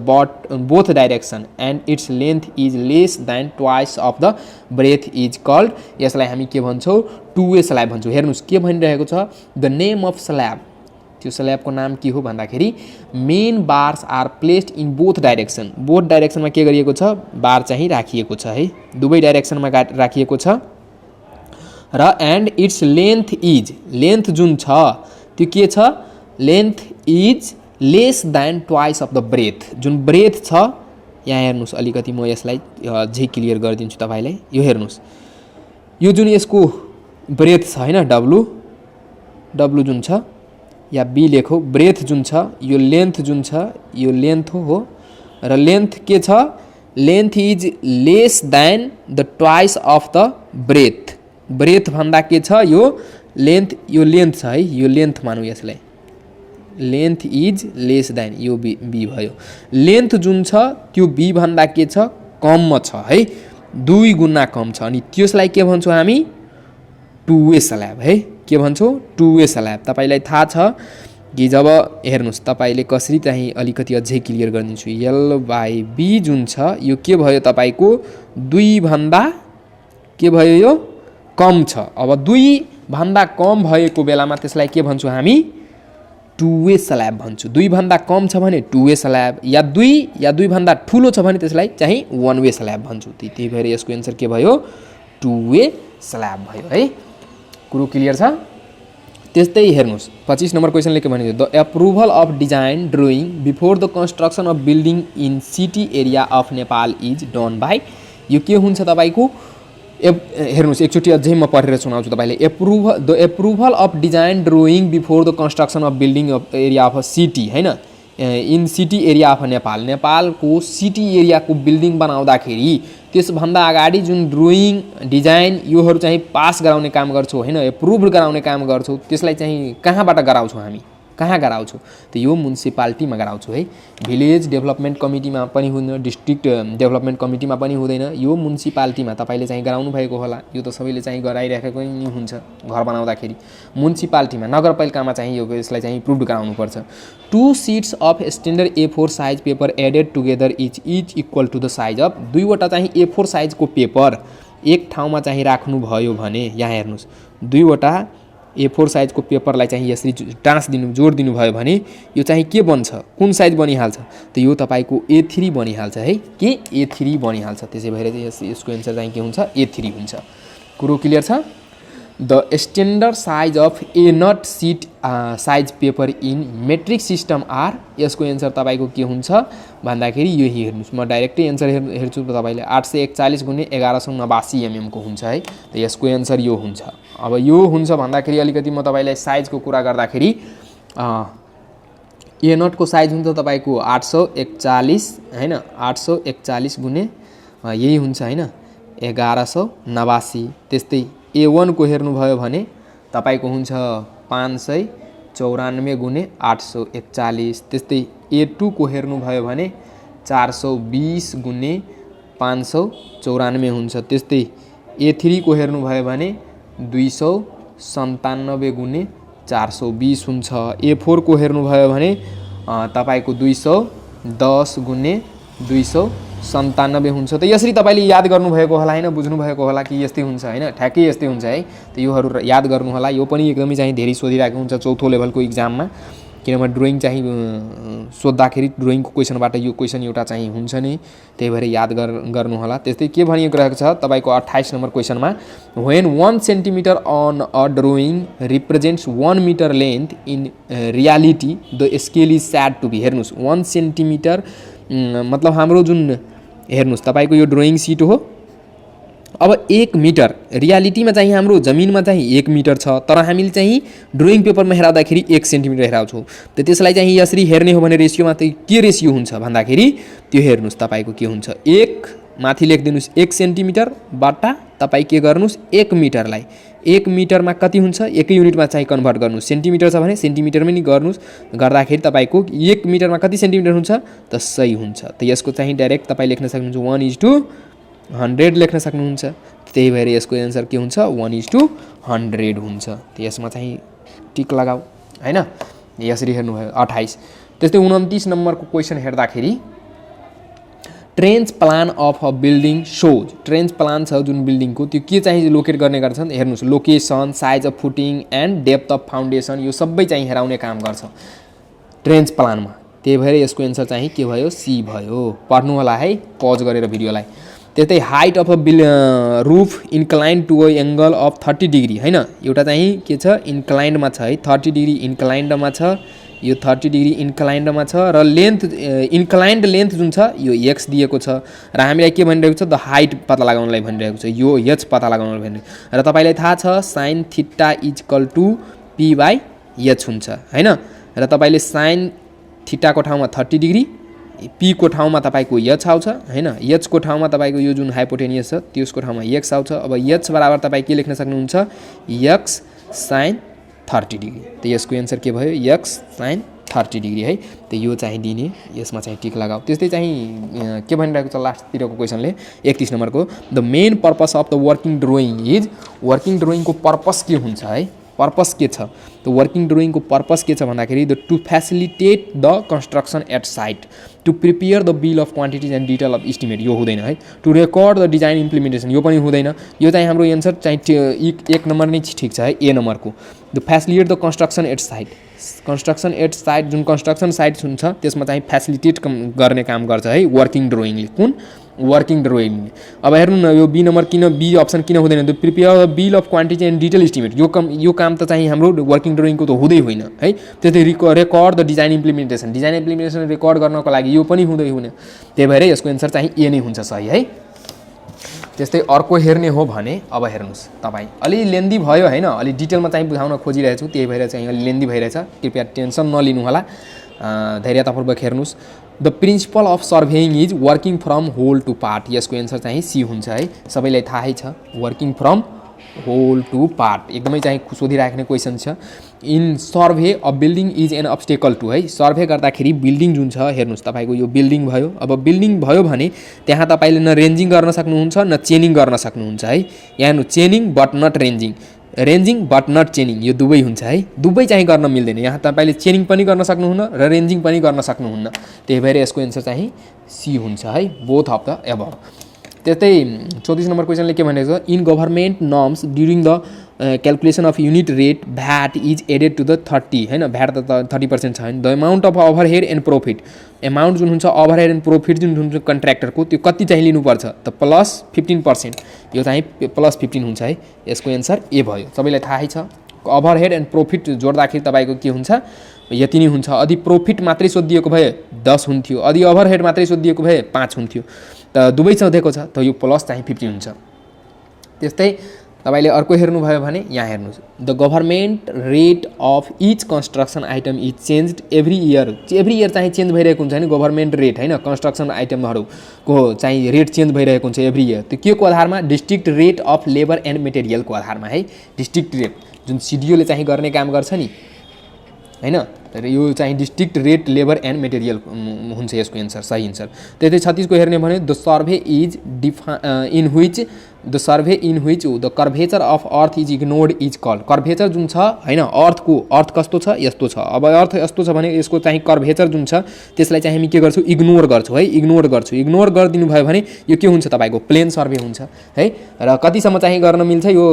Speaker 1: both direction and its length is less than twice of the breadth is called. यसलाई हामी के भन्छौँ, 2way स्ल्याब भन्छौँ। हेर्नुहोस् के भनिरहेको छ द नेम अफ स्ल्याब, त्यो स्ल्याबको नाम के हो भन्दाखेरि main bars are placed in both direction. Both डाइरेक्सनमा के गरिएको छ, बार चाहिँ राखिएको छ है, दुवै डाइरेक्सनमा राखिएको छ। र and its length is, length जुन छ त्यो के छ, length is less than twice of the breadth. जुन ब्रेथ छ यहाँ हेर्नुस् अलिकति म यसलाई अझै क्लियर गरिदिन्छु तपाईलाई। यो हेर्नुस् यो जुन यसको ब्रेथ छ हैन डब्लु जुन छ या बी लेखौ ब्रेथ जुन छ यो लेन्थ जुन छ यो लेन्थ हो र लेन्थ के छ length is less than the twice of the breadth भन्दा के छ यो लेन्थ छ है यो लेन्थ मानौ यसलाई लेन्थ इज लेस देन यो बी भयो लेन्थ जुन छ त्यो बी भन्दा के छ कम छ है 2 गुना कम छ अनि त्यसलाई के भन्छौं हामी 2 वे स्ल्याब है के भन्छौं 2 वे स्ल्याब तपाईलाई थाहा छ कि जब हेर्नुस् तपाईले कसरी चाहिँ अलिकति अझै क्लियर गरिदिन्छु L/B जुन छ यो के भयो तपाईको 2 भन्दा के भयो यो कम छ अब 2 भन्दा कम भएको बेलामा त्यसलाई के भन्छौं हामी 2 वे स्ल्याब भन्छौं 2 भन्दा कम छ भने 2 वे स्ल्याब या 2 भन्दा ठूलो छ भने त्यसलाई चाहिँ 1 वे स्ल्याब भन्छौं त्यही भएर यसको आन्सर के भयो 2 वे स्ल्याब भयो है कुरो क्लियर छ त्यस्तै हेर्नुस् 25 नम्बर क्वेशनले के भनिन्छ the approval of design drawing before the construction of building in city area of Nepal is done by यो के हुन्छ तपाईको हेर्नुस् एकचोटी अझै म पढेर सुनाउँछु तपाईले the approval of design drawing before the construction of building of area of city हैन इन सिटी एरिया अफ नेपालको सिटी एरियाको बिल्डिङ बनाउँदाखेरि त्यसभन्दा अगाडि जुन ड्राइङ डिजाइन योहरू चाहिँ पास गराउने काम गर्छौ हैन अप्रुभ गराउने काम गर्छौ त्यसलाई चाहिँ कहाँबाट गराउँछौ हामी कहाँ गराउँछौ त यो म्युनिसिपालिटीमा गराउँछौ है भिलेज डेभलपमेन्ट कमिटीमा पनि हुँदैन डिस्ट्रिक्ट डेभलपमेन्ट कमिटीमा पनि हुँदैन यो म्युनिसिपालिटीमा तपाईले चाहिँ गराउनु भएको होला यो त सबैले चाहिँ गराइराखेको नै हुन्छ घर बनाउँदाखेरि म्युनिसिपालिटीमा नगरपालिकामा चाहिँ यो यसलाई चाहिँ प्रुभ गराउनु पर्छ 2 sheets of standard A4 size paper added together is equal to the size of 2 वटा चाहिँ A4 साइजको पेपर एक ठाउँमा चाहिँ राख्नु भयो भने यहाँ हेर्नुस् 2 वटा A4 साइजको पेपरलाई चाहिँ यसरी जोड दिनु भयो भने यो चाहिँ के बन्छ कुन साइज बनिहाल्छ त यो तपाईको A3 बनिहाल्छ है के A3 बनिहाल्छ त्यसै भएर यसको आन्सर चाहिँ के हुन्छ A3 हुन्छ कुरो क्लियर छ the standard size of A naught sheet size paper in metric system are यसको आन्सर तपाईको के हुन्छ भन्दाखेरि यो हेर्नुस् म डाइरेक्टली आन्सर हेर्छु तपाईले 841 गुणे 1189 mm को हुन्छ है त यसको आन्सर यो हुन्छ अब यो हुन्छ भन्दाखेरि अलिकति म तपाईलाई साइजको कुरा गर्दाखेरि ए नट को साइज हुन्छ तपाईको 841 हैन 841 गुणे यही हुन्छ हैन 1189 त्यस्तै A1 को हेर्नु भयो भने तपाईको हुन्छ 594 गुणे 841 त्यस्तै A2 को हेर्नु भयो भने 420 गुणे 594 हुन्छ त्यस्तै A3 को हेर्नु भयो भने 297 गुणे 420 हुन्छ A4 को हेर्नु भयो भने तपाईको 210 गुणे 297 हुन्छ त यसरी तपाईले याद गर्नु भएको होला हैन बुझ्नु भएको होला कि यस्तै हुन्छ हैन ठ्याक्कै यस्तै हुन्छ है त योहरु याद गर्नु होला यो पनि एकदमै चाहिँ धेरै सोधिरहेको हुन्छ चौथो लेभलको एक्जाममा किनभने ड्राइङ चाहिँ सोध्दाखेरि ड्राइङको क्वेशनबाट यो क्वेशन एउटा चाहिँ हुन्छ नि त्यही भएर याद गर्नु होला त्यस्तै के भनिएको रहेको छ तपाईको 28 नम्बर क्वेशनमा when 1 centimetre on a drawing represents 1 metre length in reality the scale is said to be हेर्नुस् 1 सेन्टिमिटर मतलब हाम्रो जुन हेर्नुस् तपाईको यो ड्राइङ सिट हो अब 1 मिटर रियालिटीमा चाहिँ हाम्रो जमिनमा चाहिँ 1 मिटर छ तर हामीले चाहिँ ड्राइङ पेपरमा हेराउँदाखेरि 1 सेन्टिमिटर हेराउँछौं त त्यसलाई चाहिँ यसरी हेर्ने हो भने रेशियोमा चाहिँ के रेशियो हुन्छ भन्दाखेरि त्यो हेर्नुस् तपाईको के हुन्छ 1 माथि लेखिदिनुस् 1 सेन्टिमिटर बटा तपाई के गर्नुस् 1 मिटरलाई 1 मिटरमा कति हुन्छ एकै युनिटमा चाहिँ कन्भर्ट गर्नुस् सेन्टिमिटर छ भने सेन्टिमिटरमै नि गर्नुस् गर्दाखेरि तपाईको 1 मिटरमा कति सेन्टिमिटर हुन्छ त सही हुन्छ त यसको चाहिँ डाइरेक्ट तपाई लेख्न सक्नुहुन्छ 1:100 लेख्न सक्नुहुन्छ त्यही भएर यसको आन्सर के हुन्छ 1:100 हुन्छ त यसमा चाहिँ टिक लगाऊ हैन यसरी हेर्नु भयो 28 त्यस्तै 29 नम्बरको क्वेशन हेर्दाखेरि trench plan of a building shows trench plan छ जुन बिल्डिङको त्यो के चाहिँ लोकेट गर्ने गर्छन् हेर्नुस् location size of footing and depth of foundation यो सबै चाहिँ हेराउने काम गर्छ ट्रेन्च प्लानमा त्यही भएर यसको आन्सर चाहिँ के भयो सी भयो पढ्नु होला है पज गरेर भिडियोलाई त्यस्तै height of a roof inclined to a angle of 30 degree हैन एउटा चाहिँ के छ इन्क्लाइन्डमा छ है 30 डिग्री इन्क्लाइन्डमा छ यो 30 डिग्री इन्क्लाइन्डमा छ र लेन्थ इन्क्लाइन्ड लेन्थ जुन छ यो x दिएको छ र हामीलाई के भनिरहेको छ द हाइट पत्ता लगाउनलाई भनिरहेको छ यो h पत्ता लगाउनलाई भनिरहेको र तपाईँलाई थाहा छ sin theta equal to p/h हुन्छ हैन र तपाईँले sin थीटाको ठाउँमा 30 डिग्री p को ठाउँमा तपाईँको h आउँछ हैन h को ठाउँमा तपाईँको यो जुन हाइपोटेनियस छ त्यसको ठाउँमा x आउँछ अब h बराबर तपाईँ के लेख्न सक्नुहुन्छ x sin 30 डिग्री त यसको एन्सर के भयो x sin 30 डिग्री है त यो चाहिँ दिने यसमा चाहिँ टिक लगाऊ त्यस्तै चाहिँ के भनिरहेको छ लास्टतिरको क्वेसनले 31 नम्बरको the main purpose of the working drawing is working ड्रोइङको पर्पस के हुन्छ है पर्पस के छ त वर्किङ ड्रोइङको पर्पस के छ भन्दाखेरि the to facilitate the construction at site to prepare the bill of quantities and detail of estimate यो हुँदैन है to record the design implementation यो पनि हुँदैन यो चाहिँ हाम्रो एन्सर चाहिँ 1 नम्बर नै ठिक छ है ए नम्बरको the facilitate the construction at site construction at site जुन कन्स्ट्रक्सन साइट हुन्छ त्यसमा चाहिँ फेसिलिटेट गर्ने काम गर्छ है वर्किङ ड्रोइङले कुन वर्किङ ड्रोइङले अब हेर्नु न यो बी नम्बर किन बी अप्सन किन हुँदैन त prepare the bill of quantity and detail estimate यो काम त चाहिँ हाम्रो वर्किङ ड्रोइङको त हुँदै होइन है त्यस्तै record the design implementation record गर्नको लागि यो पनि हुँदै हुने त्यही भएर यसको एन्सर चाहिँ ए नै हुन्छ सही है त्यस्तै अर्को हेर्ने हो भने अब हेर्नुहोस् तपाईँ अलि लेन्दी भयो होइन अलि डिटेलमा चाहिँ बुझाउन खोजिरहेको छु त्यही भएर चाहिँ अलि लेन्दी भइरहेछ कृपया टेन्सन नलिनु होला धैर्यतापूर्वक हेर्नुहोस् the principle of surveying is working from whole to part यसको एन्सर चाहिँ सी हुन्छ है सबैलाई थाहै छ working from whole to part एकदमै चाहिँ सोधिराख्ने क्वेसन छ in survey a building is an obstacle to है सर्भे गर्दाखेरि बिल्डिङ जुन छ हेर्नुहोस् तपाईँको यो बिल्डिङ भयो अब बिल्डिङ भयो भने त्यहाँ तपाईँले न रेन्जिङ गर्न सक्नुहुन्छ न चेनिङ गर्न सक्नुहुन्छ है यहाँ chaining but not ranging but not chaining यो दुवै हुन्छ है दुवै चाहिँ गर्न मिल्दैन यहाँ तपाईँले चेनिङ पनि गर्न सक्नुहुन्न र रेन्जिङ पनि गर्न सक्नुहुन्न त्यही भएर यसको एन्सर चाहिँ सी हुन्छ है बोथ अफ द एबभ त्यस्तै 34 नम्बर क्वेसनले के भनेको छ in government norms during the calculation of unit rate VAT is added to the 30 होइन भ्याट त 30% छ होइन the amount of overhead and profit amount जुन हुन्छ ओभरहेड एन्ड प्रोफिट जुन हुन्छ कन्ट्र्याक्टरको त्यो कति चाहिँ लिनुपर्छ त प्लस 15% यो चाहिँ प्लस 15 हुन्छ है यसको एन्सर ए भयो सबैलाई थाहै छ ओभरहेड एन्ड प्रोफिट जोड्दाखेरि तपाईँको के हुन्छ यति नै हुन्छ यदि प्रोफिट मात्रै सोधिएको भए 10 हुन्थ्यो यदि ओभरहेड मात्रै सोधिएको भए 5 हुन्थ्यो त दुवै सोधेको छ त यो प्लस चाहिँ 50 हुन्छ त्यस्तै तपाईले अर्को हेर्नुभयो भने यहाँ हेर्नुहोस् the government rate of each construction item is changed every year चाहिँ चेन्ज भइरहेको हुन्छ नि गभर्मेन्ट रेट होइन कन्स्ट्रक्सन आइटमहरूको चाहिँ रेट चेन्ज भइरहेको हुन्छ एभ्री इयर त्यो के को आधारमा district rate of labour and मेटेरियलको आधारमा है डिस्ट्रिक्ट रेट जुन सिडिओले चाहिँ गर्ने काम गर्छ नि हैन र यो चाहिँ district rate labour and material हुन्छ यसको एन्सर सही एन्सर त्यस्तै 36 को हेर्ने भने the survey is in which the curvature of earth is ignored is called curvature जुन छ हैन अर्थ कस्तो छ यस्तो छ अब अर्थ यस्तो छ भने यसको चाहिँ कर्भेचर जुन छ त्यसलाई चाहिँ हामी के गर्छौं इग्नोर गर्छौं है इग्नोर गरिदिनु भयो भने यो के हुन्छ तपाईको प्लेन सर्भे हुन्छ है र कतिसम्म चाहिँ गर्न मिल्छ यो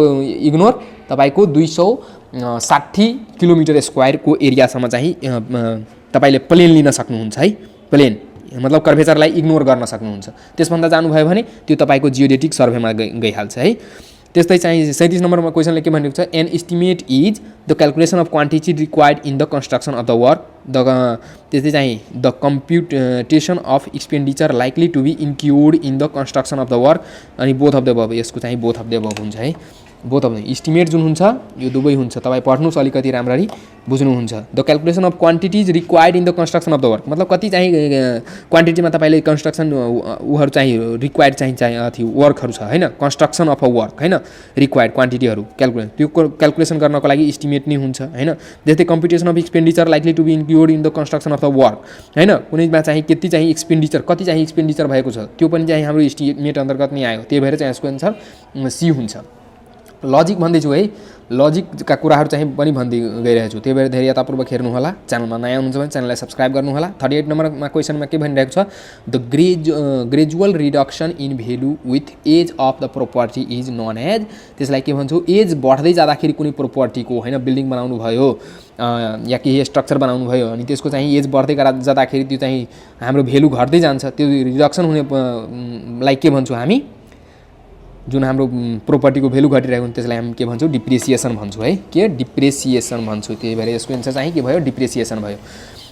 Speaker 1: इग्नोर तपाईको 260 किलोमिटर स्क्वायरको एरियासम्म चाहिँ तपाईले प्लेन लिन सक्नुहुन्छ है प्लेन मतलब कर्भेचरलाई इग्नोर गर्न सक्नुहुन्छ त्यसभन्दा जानुभयो भने त्यो तपाईको जियोडेटिक सर्भेमा गइहाल्छ है त्यस्तै चाहिँ 37 नम्बरमा क्वेशनले के भनेको छ an estimate is the calculation of quantity required in the construction of the work त्यस्तै चाहिँ the computation of expenditure likely to be include in the construction of the work अनि बोथ अफ द अबभ यसको चाहिँ both of the अबभ हुन्छ है both of the estimate जुन हुन्छ यो दुवै हुन्छ तपाईँ पढ्नुस् अलिकति राम्ररी बुझ्नुहुन्छ the calculation of quantities required in the construction of the work मतलब कति चाहिँ क्वान्टिटीमा तपाईँले कन्स्ट्रक्सन उहरू चाहिँ रिक्वायर्ड चाहिँ वर्कहरू छ हैन कन्स्ट्रक्सन अफ अ वर्क हैन रिक्वायर्ड क्वान्टिटीहरू क्याल्कुलेसन गर्नको लागि इस्टिमेट नै हुन्छ हैन जस्तै computation of expenditure likely to be include in the construction of the work हैन कुनैमा चाहिँ कति चाहिँ एक्सपेन्डिचर भएको छ त्यो पनि चाहिँ हाम्रो इस्टिमेट अन्तर्गत नै आयो त्यही भएर चाहिँ यसको आन्सर सी हुन्छ लजिक भन्दैछु है लजिकका कुराहरू चाहिँ पनि भन्दै गइरहेको छु त्यही भएर धैर्यतापूर्वक हेर्नु होला च्यानलमा नयाँ हुनुहुन्छ भने च्यानललाई सब्स्क्राइब गर्नु होला 38 नम्बरमा क्वेशनमा के भनिरहेको छ the gradual reduction in value with age of the property is known as त्यसलाई के भन्छौँ एज बढ्दै जाँदाखेरि कुनै प्रोपर्टीको हैन बिल्डिङ बनाउनु भयो या केही स्ट्रक्चर बनाउनु भयो अनि त्यसको चाहिँ एज बढ्दै जाँदाखेरि त्यो चाहिँ हाम्रो भ्यालु घट्दै जान्छ त्यो रिडक्सन हुने लाई के भन्छौँ हामी जुन हाम्रो प्रोपर्टीको भ्यालु घटिरहेको हुन्छ त्यसलाई हामी के भन्छौँ डिप्रिसिएसन भन्छौँ है के डिप्रिसिएसन भन्छौँ त्यही भएर यसको एन्सर चाहिँ के भयो डिप्रिसिएसन भयो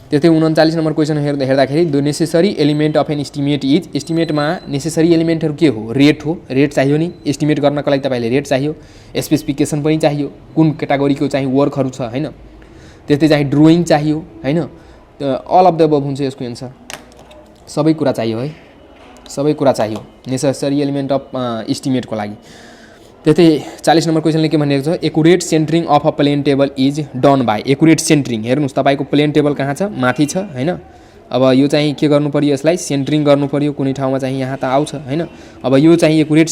Speaker 1: त्यस्तै 39 नम्बर क्वेसन हेर्दाखेरि the necessary element of an estimate is एस्टिमेटमा नेसेसरी एलिमेन्टहरू के हो रेट चाहियो नि एस्टिमेट गर्नको लागि तपाईँले रेट चाहियो स्पेसिफिकेसन पनि चाहियो कुन क्याटेगोरीको चाहिँ वर्कहरू छ हैन त्यस्तै चाहिँ ड्रोइङ चाहियो हैन अल अफ द अबभ हुन्छ यसको एन्सर सबै कुरा चाहियो है सबै कुरा चाहियो नेसेसरी एलिमेन्ट अफ इस्टिमेटको लागि त्यस्तै 40 नम्बर क्वेसनले के भनेको छ accurate centring of a plane table is done by accurate centring हेर्नुहोस् तपाईँको प्लेन टेबल कहाँ छ माथि छ हैन अब यो चाहिँ के गर्नु पर्यो यसलाई सेन्टरिङ गर्नु पर्यो कुनै ठाउँमा चाहिँ यहाँ त आउँछ हैन अब यो चाहिँ एकुरेट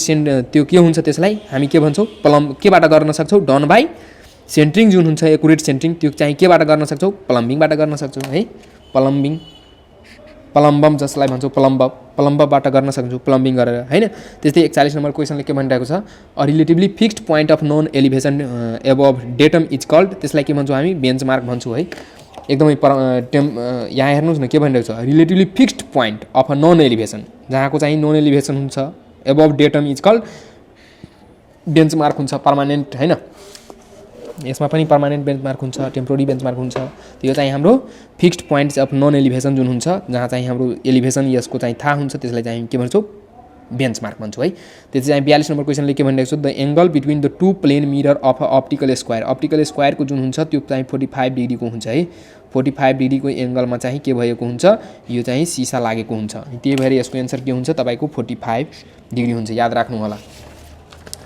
Speaker 1: त्यो के हुन्छ त्यसलाई हामी के भन्छौँ केबाट गर्न सक्छौँ डन बाई सेन्टरिङ जुन हुन्छ एकुरेट सेन्टरिङ त्यो चाहिँ केबाट गर्न सक्छौँ प्लम्बिङबाट गर्न सक्छौँ है प्लम्बम जसलाई भन्छौँ प्लम्बबाट गर्न सक्छौँ प्लम्बिङ गरेर हैन त्यस्तै 41 नम्बर क्वेसनले के भनिरहेको छ a relatively fixed point of known elevation above datum is called त्यसलाई के भन्छौँ हामी बेन्चमार्क भन्छौँ है एकदमै यहाँ हेर्नुहोस् न के भनिरहेको छ relatively fixed point of a known elevation जहाँको चाहिँ नन एलिभेसन हुन्छ above datum is called benchmark हुन्छ पर्मानेन्ट हैन यसमा पनि पर्मानेन्ट बेन्चमार्क हुन्छ टेम्पोररी बेन्चमार्क हुन्छ त्यो चाहिँ हाम्रो fixed points of known elevation जुन हुन्छ जहाँ चाहिँ हाम्रो एलिभेसन यसको चाहिँ थाहा हुन्छ त्यसलाई चाहिँ के भन्छौँ बेन्चमार्क भन्छौँ है त्यसै चाहिँ 42 नम्बर क्वेसनले के भनिरहेको छ the angle between the two plane mirror of a optical स्क्वायरको जुन हुन्छ त्यो चाहिँ 45 डिग्रीको हुन्छ है 45 डिग्रीको एङ्गलमा चाहिँ के भएको हुन्छ यो चाहिँ सिसा लागेको हुन्छ त्यही भएर यसको एन्सर के हुन्छ तपाईँको 45 डिग्री हुन्छ याद राख्नु होला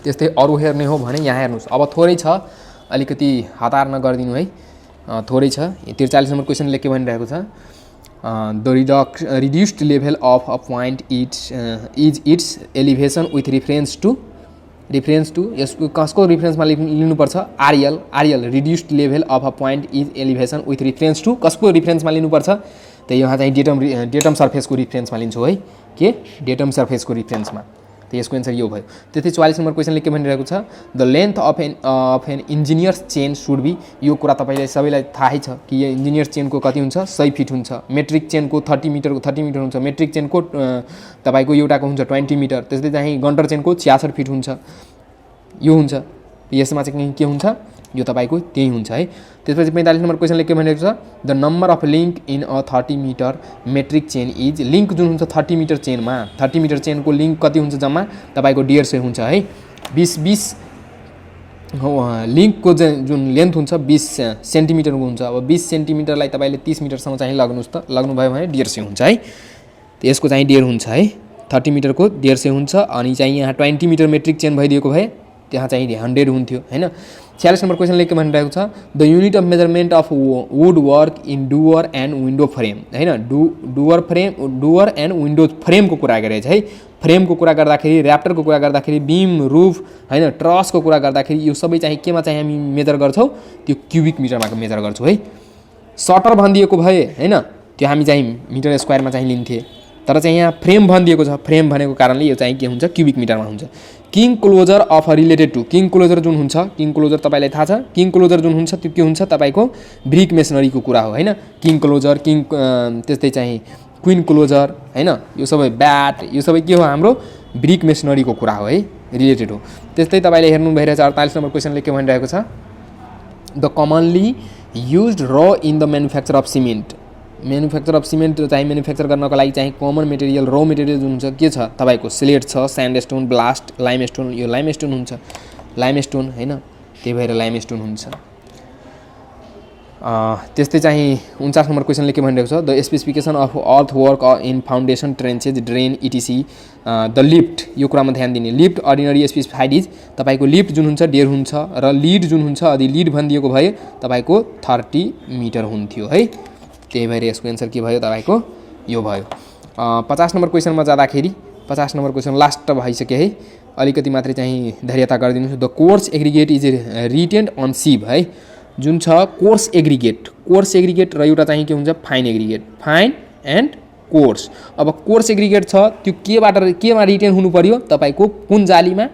Speaker 1: त्यस्तै अरू हेर्ने हो भने यहाँ हेर्नुहोस् अब थोरै छ अलिकति हतार नगरिदिनु है थोरै छ 43 नम्बर क्वेसनले के भनिरहेको छ the reduced level of a point is its elevation with reference to यसको कसको रिफरेन्समा लिनुपर्छ RL reduced level of a point is elevation with reference to कसको रिफरेन्समा लिनुपर्छ त यहाँ चाहिँ डेटम सर्फेसको रिफरेन्समा लिन्छौँ है के डेटम सर्फेसको रिफरेन्समा त यसको एन्सर यो भयो त्यस्तै 44 नम्बर क्वेसनले के भनिरहेको छ the length of an engineer's chain should be यो कुरा तपाईँलाई सबैलाई थाहै छ कि यो इन्जिनियर्स चेनको कति हुन्छ 100 फिट हुन्छ मेट्रिक चेनको 30 मिटर हुन्छ मेट्रिक चेनको तपाईँको एउटाको हुन्छ 20 मिटर त्यस्तै चाहिँ गन्टर चेनको 66 फिट हुन्छ यो हुन्छ यसमा चाहिँ के हुन्छ यो तपाईँको त्यही हुन्छ है त्यसपछि 45 नम्बर क्वेसनले के भनेको छ the number of link in a 30 metre metric chain is link जुन हुन्छ 30 मिटर चेनमा 30 मिटर चेनको लिङ्क कति हुन्छ जम्मा तपाईँको 150 हुन्छ है 20 लिङ्कको जुन लेन्थ हुन्छ 20 सेन्टिमिटरको हुन्छ अब 20 सेन्टिमिटरलाई तपाईँले 30 मिटरसम्म चाहिँ लग्नुभयो भने 150 हुन्छ है यसको चाहिँ 1.5 हुन्छ है 30 मिटरको 150 हुन्छ अनि चाहिँ यहाँ 20 मिटर मेट्रिक चेन भइदिएको भए त्यहाँ चाहिँ 100 हुन्थ्यो हैन 46 नम्बर क्वेसनले के भनिरहेको छ the unit of measurement of would work in Dooars and window frame हैन डुवर एन्ड विन्डो फ्रेमको कुरा गरेछ है फ्रेमको कुरा गर्दाखेरि ऱ्याप्टरको कुरा गर्दाखेरि बीम रुफ हैन ट्रसको कुरा गर्दाखेरि यो सबै चाहिँ केमा चाहिँ हामी मेजर गर्छौँ त्यो क्युबिक मिटरमा मेजर गर्छौँ है सटर भनिदिएको भए हैन त्यो हामी चाहिँ मिटर स्क्वायरमा चाहिँ लिन्थे तर चाहिँ यहाँ फ्रेम भनिदिएको छ फ्रेम भनेको कारणले यो चाहिँ के हुन्छ क्युबिक मिटरमा हुन्छ king closure of related to king closure जुन हुन्छ किङ क्लोजर तपाईँलाई थाहा छ किङ क्लोजर जुन हुन्छ त्यो के हुन्छ तपाईँको ब्रिक मेसनरीको कुरा हो हैन किङ क्लोजर त्यस्तै चाहिँ क्विन क्लोजर हैन यो सबै ब्याट यो सबै के हो हाम्रो ब्रिक मेसनरीको कुरा हो है रिलेटेड हो त्यस्तै तपाईँले हेर्नु भइरहेछ 48 नम्बर क्वेसनले के भनिरहेको छ द कमनली युज्ड र in the manufacture of cement चाहिँ म्यानुफ्याक्चर गर्नको लागि चाहिँ कमन मेटेरियल र मेटेरियल जुन हुन्छ के छ तपाईँको स्लेट छ स्यान्डस्टोन ब्लास्ट लाइमस्टोन यो लाइमस्टोन हुन्छ लाइमस्टोन हैन त्यही भएर लाइमस्टोन हुन्छ त्यस्तै चाहिँ 49 नम्बर क्वेसनले के भनिरहेको छ the specification of earth work in foundation trenches drain etc the lift यो कुरामा ध्यान दिने लिफ्ट अर्डिनरी स्पेसिफाइड इज तपाईँको लिफ्ट जुन हुन्छ 1.5 हुन्छ र लिड जुन हुन्छ यदि लिड भनिदिएको भए तपाईँको 30 मिटर हुन्थ्यो है त्यही भएर यसको एन्सर के भयो तपाईँको यो भयो 50 नम्बर क्वेसनमा जाँदाखेरि 50 नम्बर क्वेसन लास्ट भइसक्यो है अलिकति मात्रै चाहिँ धैर्यता गरिदिनुहोस् the coarse aggregate is retained on sieve है जुन छ कोर्स एग्रिगेट र एउटा चाहिँ के हुन्छ फाइन एन्ड कोर्स अब कोर्स एग्रिगेट छ त्यो केमा रिटेन हुनु पर्यो तपाईँको कुन जालीमा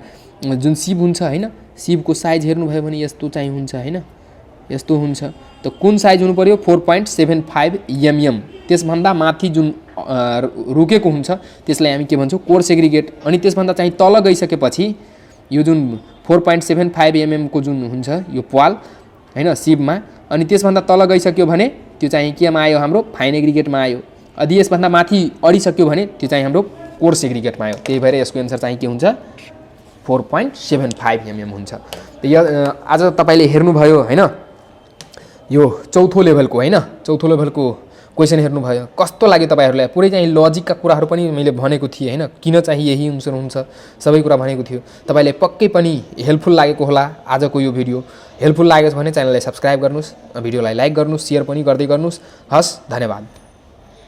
Speaker 1: जुन सिप हुन्छ हैन सिपको साइज हेर्नुभयो भने यस्तो चाहिँ हुन्छ हैन यस्तो हुन्छ त कुन साइज हुनु पर्यो 4.75 mm त्यसभन्दा माथि जुन रुकेको हुन्छ त्यसलाई हामी के भन्छौँ कोर्स एग्रिगेट अनि त्यसभन्दा चाहिँ तल गइसकेपछि यो जुन 4.75 mm को जुन हुन्छ यो प्वाल हैन सिपमा, अनि त्यसभन्दा तल गइसक्यो भने त्यो चाहिँ केमा आयो हाम्रो फाइन एग्रिगेटमा आयो। यदि यसभन्दा माथि अडिसक्यो भने त्यो चाहिँ हाम्रो कोर्स एग्रिगेटमा आयो। त्यही भएर यसको एन्सर चाहिँ के हुन्छ 4.75 mm हुन्छ। आज तपाईले हेर्नुभयो हैन यो चौथो लेभलको हैन चौथो लेभलको क्वेसन हेर्नुभयो, कस्तो लाग्यो तपाईहरुलाई? पुरै चाहिँ लजिकका कुराहरु पनि मैले भनेको थिएँ हैन, किन चाहिँ यही आन्सर हुन्छ सबै कुरा भनेको थियो। तपाईलाई पक्कै पनि हेल्पफुल लागेको होला आजको यो भिडियो। हेल्पफुल लाग्यो भने च्यानललाई सब्स्क्राइब गर्नुस्, भिडियोलाई लाइक गर्नुस्, शेयर पनि गर्दै गर्नुस्। हस्, धन्यवाद।